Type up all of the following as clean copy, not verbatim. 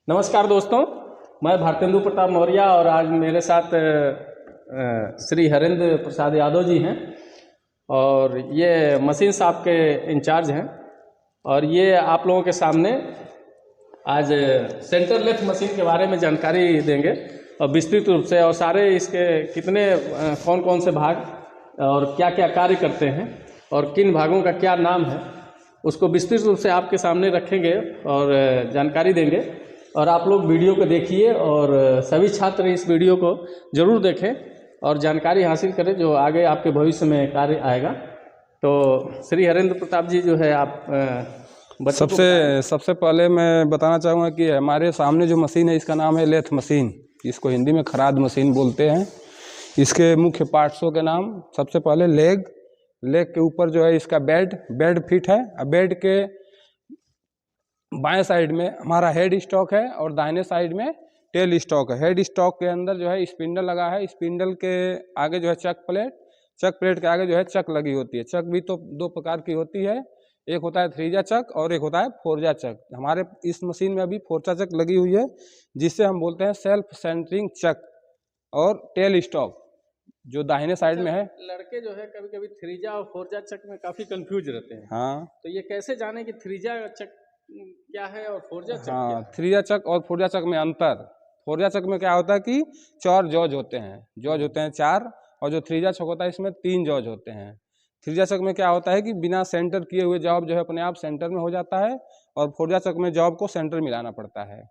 नमस्कार दोस्तों, मैं भारतेंदु प्रताप मौर्य और आज मेरे साथ श्री हरेंद्र प्रसाद यादव जी हैं और ये मशीन शॉप के इंचार्ज हैं। और ये आप लोगों के सामने आज सेंटर लेफ्ट मशीन के बारे में जानकारी देंगे और विस्तृत रूप से, और सारे इसके कितने कौन कौन से भाग और क्या क्या कार्य करते हैं और किन भागों का क्या नाम है, उसको विस्तृत रूप से आपके सामने रखेंगे और जानकारी देंगे। और आप लोग वीडियो को देखिए और सभी छात्र इस वीडियो को जरूर देखें और जानकारी हासिल करें जो आगे आपके भविष्य में कार्य आएगा। तो श्री हरेंद्र प्रताप जी जो है, आप सबसे पहले मैं बताना चाहूँगा कि हमारे सामने जो मशीन है इसका नाम है लेथ मशीन। इसको हिंदी में खराद मशीन बोलते हैं। इसके मुख्य पार्ट्सों के नाम, सबसे पहले लेग के ऊपर जो है इसका बेड फिट है। बेड के बाएं साइड में हमारा हेड स्टॉक है और दाहिने साइड में टेल स्टॉक है। हेड स्टॉक के अंदर जो है स्पिंडल लगा है। स्पिंडल के आगे जो है चक प्लेट के आगे जो है चक लगी होती है। चक भी तो दो प्रकार की होती है, एक होता है 3 जा चक और एक होता है 4 जा चक। हमारे इस मशीन में अभी 4 जा चक लगी हुई है, जिससे हम बोलते हैं सेल्फ सेंटरिंग चक। और टेल स्टॉक जो दाहिने साइड में है। लड़के जो है कभी कभी 3 जा और 4 जा चक में काफ़ी कंफ्यूज रहते हैं। हाँ, तो ये कैसे जाने कि 3 जा चक क्या है और 4 जा चक क्या है? 3 जा चक और 4 जा चक में अंतर। 4 जा चक में क्या होता है कि 4 जॉज होते हैं 4, और जो 3 जा चक होता है इसमें 3 जॉज होते हैं। 3 जा चक में क्या होता है कि बिना सेंटर किए हुए जॉब जो है अपने आप सेंटर में हो जाता है, और 4 जा चक में जॉब को सेंटर मिलाना पड़ता है।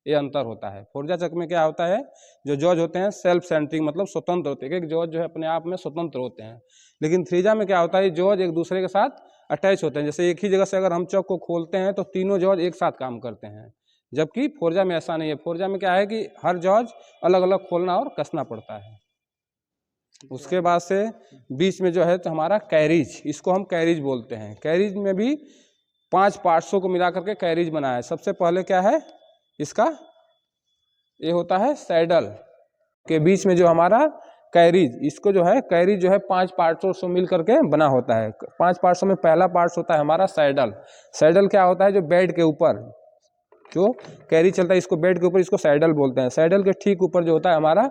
ये अंतर होता है। 4 जा चक में क्या होता है, जो जॉज होते हैं सेल्फ सेंटरिंग, मतलब स्वतंत्र होते हैं। एक जॉज जो है अपने आप में स्वतंत्र होते हैं। लेकिन 3 जा में क्या होता है, जॉज एक दूसरे के साथ अटैच होते हैं। जैसे एक ही जगह से अगर हम चक को खोलते हैं तो तीनों जॉज एक साथ काम करते हैं, जबकि 4 जा में ऐसा नहीं है। 4 जा में क्या है कि हर जॉज अलग अलग खोलना और कसना पड़ता है। उसके बाद से बीच में जो है तो हमारा कैरिज, इसको हम कैरिज बोलते हैं। कैरिज में भी 5 पार्ट्सों को मिला करके कैरिज बना है। सबसे पहले क्या है इसका, ये होता है सैडल के बीच में जो हमारा कैरिज, इसको जो है कैरिज जो है 5 पार्ट्सों से मिल करके बना होता है। 5 पार्ट्सों में पहला पार्ट्स होता है हमारा सैडल। सैडल क्या होता है, जो बेड के ऊपर जो कैरी चलता है इसको बेड के ऊपर, इसको सैडल बोलते हैं। सैडल के ठीक ऊपर जो होता है हमारा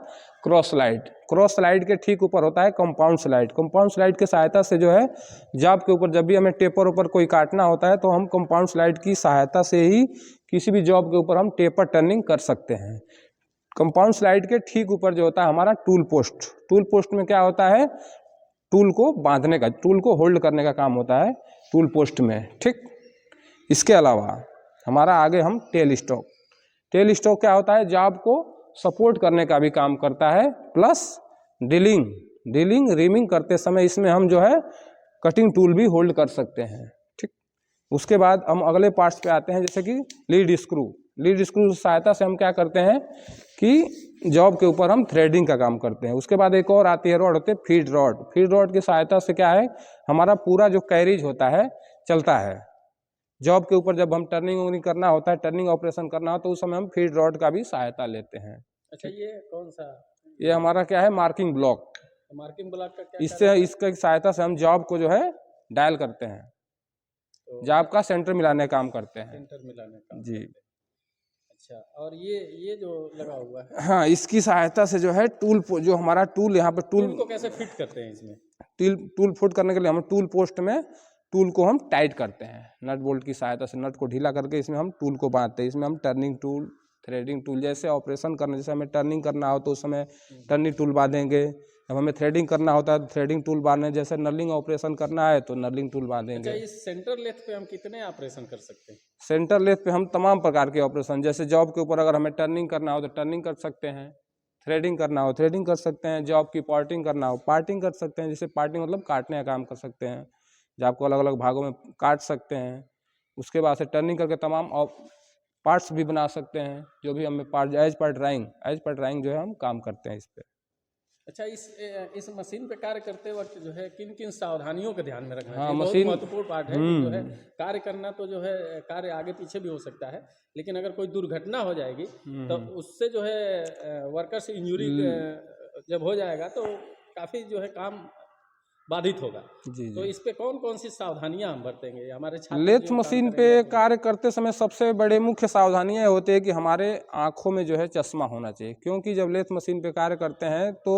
क्रॉस स्लाइड के ठीक ऊपर होता है कंपाउंड स्लाइड की सहायता से जो है जॉब के ऊपर जब भी हमें टेपर ऊपर कोई काटना होता है तो हम कंपाउंड स्लाइड की सहायता से ही किसी भी जॉब के ऊपर हम टेपर टर्निंग कर सकते हैं। कंपाउंड स्लाइड के ठीक ऊपर जो होता है हमारा टूल पोस्ट में क्या होता है, टूल को बांधने का, टूल को होल्ड करने का काम होता है टूल पोस्ट में। ठीक, इसके अलावा हमारा आगे हम टेल स्टॉक क्या होता है, जॉब को सपोर्ट करने का भी काम करता है, प्लस ड्रिलिंग रीमिंग करते समय इसमें हम जो है कटिंग टूल भी होल्ड कर सकते हैं। ठीक, उसके बाद हम अगले पार्ट्स पे आते हैं, जैसे कि लीड स्क्रू की सहायता से हम क्या करते हैं कि जॉब के ऊपर हम थ्रेडिंग का काम करते हैं। उसके बाद एक और आती है रॉड, होते हैं फीड रॉड की सहायता से क्या है, हमारा पूरा जो कैरिज होता है चलता है। जॉब के ऊपर जब हम टर्निंग करना होता है, टर्निंग ऑपरेशन करना हो, तो उस समय हम फीड रॉड का भी सहायता लेते हैं। अच्छा, ये कौन सा? ये हमारा क्या है, मार्किंग ब्लॉक का क्या? इससे इसके सहायता से हम जॉब को जो है डायल करते हैं, तो जॉब का सेंटर मिलाने का काम करते हैं। सेंटर मिलाने का जी। अच्छा, और ये जो लगा हुआ है, हाँ, इसकी सहायता से जो है जो हमारा टूल यहाँ पे टूल को कैसे फिट करते हैं इसमें? टूल फिट करने के लिए हम टूल पोस्ट में टूल को हम टाइट करते हैं, नट बोल्ट की सहायता से नट को ढीला करके इसमें हम टूल को बांधते हैं। इसमें हम टर्निंग टूल, थ्रेडिंग टूल, जैसे ऑपरेशन करना, जैसे हमें टर्निंग करना हो तो उस समय टर्निंग टूल बांधेंगे। जब हमें थ्रेडिंग करना होता है तो थ्रेडिंग टूल बांधे, जैसे नर्लिंग ऑपरेशन करना है तो नर्लिंग टूल बांधेंगे। अच्छा, इस सेंटर लेथ पे हम कितने ऑपरेशन कर सकते हैं? सेंटर लेथ पे हम तमाम प्रकार के ऑपरेशन, जैसे जॉब के ऊपर अगर हमें टर्निंग करना हो तो टर्निंग कर सकते हैं, थ्रेडिंग करना हो थ्रेडिंग कर सकते हैं, जॉब की पार्टिंग करना हो पार्टिंग कर सकते हैं। जैसे पार्टिंग मतलब काटने का काम कर सकते हैं, जॉब को अलग अलग भागों में काट सकते हैं। उसके बाद से टर्निंग करके तमाम पार्ट्स भी बना सकते हैं, जो भी हमें पार्ट एज पर ड्राइंग जो है हम काम करते हैं इस पर। अच्छा, इस मशीन पे कार्य करते वक्त जो है किन किन सावधानियों का ध्यान में रखना हाँ, चाहिए? मशीन बहुत महत्वपूर्ण पार्ट है। जो है कार्य करना तो जो है कार्य आगे पीछे भी हो सकता है, लेकिन अगर कोई दुर्घटना हो जाएगी तो उससे जो है वर्कर से इंजरी जब हो जाएगा तो काफ़ी जो है काम बाधित होगा। जी तो जी। इस पे कौन कौन सी सावधानियां हम बरतेंगे हमारे छात्र लेथ जो काम मशीन पे करेंगे अपने? कार्य करते समय सबसे बड़े मुख्य सावधानियां ये होती है कि हमारे आंखों में जो है चश्मा होना चाहिए, क्योंकि जब लेथ मशीन पे कार्य करते हैं तो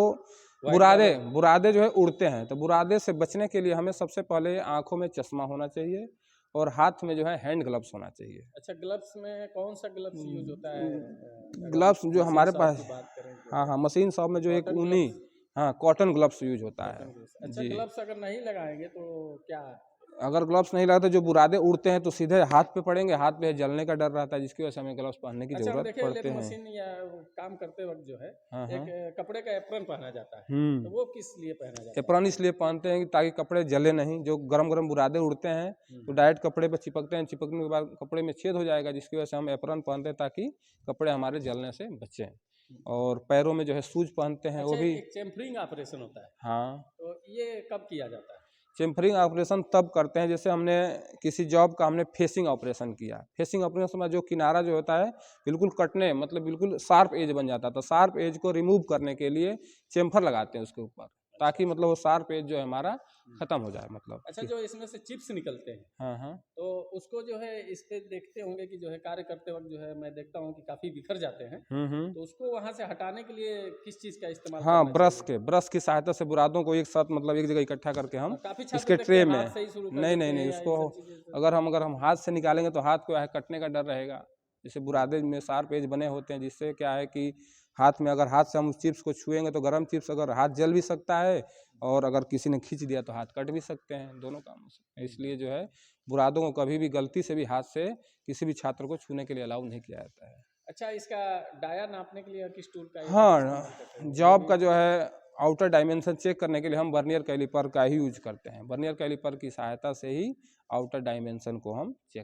बुरादे बुरादे जो है उड़ते हैं, तो बुरादे से बचने के लिए हमें सबसे पहले आंखों में चश्मा होना चाहिए और हाथ में जो है हैंड ग्लव्स होना चाहिए। अच्छा, ग्लव्स में कौन सा ग्लव्स यूज होता है? अगर ग्लव्स जो मशीन हमारे शॉप पास, की बात करें तो हाँ हाँ, मशीन शॉप में जो एक कॉटन ऊनी, ग्लव्स, हाँ, कॉटन ग्लव्स यूज होता है। Cotton gloves. अच्छा, जी, ग्लव्स अगर नहीं लगाएंगे तो क्या? अगर ग्लव्स नहीं लगाते जो बुरादे उड़ते हैं तो सीधे हाथ पे पड़ेंगे, हाथ पे जलने का डर रहता है, जिसकी वजह से हमें ग्लव्स पहनने की अच्छा, हम जरूरत देखे पड़ते लेथ हैं। मशीन या वो काम करते वक्त जो है हाँ हाँ। एक कपड़े का एप्रन पहना जाता है, तो वो किस लिए पहना जाता है? एप्रन इसलिए पहनते हैं कि ताकि कपड़े जले नहीं, जो गरम गरम बुरादे उड़ते हैं तो डायरेक्ट कपड़े पे चिपकते हैं, चिपकने के बाद कपड़े में छेद हो जाएगा, जिसकी वजह से हम एप्रन पहनते हैं ताकि कपड़े हमारे जलने से बचें। और पैरों में जो है शूज पहनते हैं, वो अच्छा, भी। एक चेम्फरिंग ऑपरेशन होता है, हाँ, तो ये कब किया जाता है? चेम्फरिंग ऑपरेशन तब करते हैं जैसे हमने किसी जॉब का हमने फेसिंग ऑपरेशन किया। फेसिंग ऑपरेशन में जो किनारा जो होता है बिल्कुल कटने, मतलब बिल्कुल शार्प एज बन जाता है, तो शार्प एज को रिमूव करने के लिए चेम्फर लगाते हैं उसके ऊपर, ताकि मतलब वो शार्प एज जो है हमारा खत्म हो जाए, मतलब अच्छा, कि। जो इसमें से चिप्स निकलते हैं, हाँ हाँ। तो उसको जो है इस पे देखते होंगे कि जो है कार्य करते वक्त जो है मैं देखता हूँ कि काफ़ी बिखर जाते हैं, हम्म। तो उसको वहाँ से हटाने के लिए किस चीज़ का इस्तेमाल हाँ, करना चाहिए? ब्रश की सहायता से बुरादों को एक साथ, मतलब एक जगह इकट्ठा करके हम काफ़ी छात्र इसके देखते ट्रे हैं में। हाथ से ही शुरू कर नहीं देते नहीं हैं नहीं, या इन उसको सब चीज़ें से। अगर हम हाथ से निकालेंगे तो हाथ को है कटने का डर रहेगा। जैसे बुरादे में शार्प एज बने होते हैं, जिससे क्या है कि हाथ में, अगर हाथ से हम उस चिप्स को छुएंगे तो गर्म चिप्स, अगर हाथ जल भी सकता है और अगर किसी ने खींच दिया तो हाथ कट भी सकते हैं, दोनों काम हो सकते हैं। इसलिए जो है बुरादों को कभी भी गलती से भी हाथ से किसी भी छात्र को छूने के लिए अलाउ नहीं किया जाता है। अच्छा, इसका डाया नापने के लिए किस टूल का हाँ, इस्तेमाल करते हैं? ये जॉब भी का जो है आउटर डायमेंशन चेक करने के लिए हम वर्नियर कैलिपर का ही यूज करते हैं। वर्नियर कैलिपर की सहायता से ही आउटर डायमेंशन को हम चेक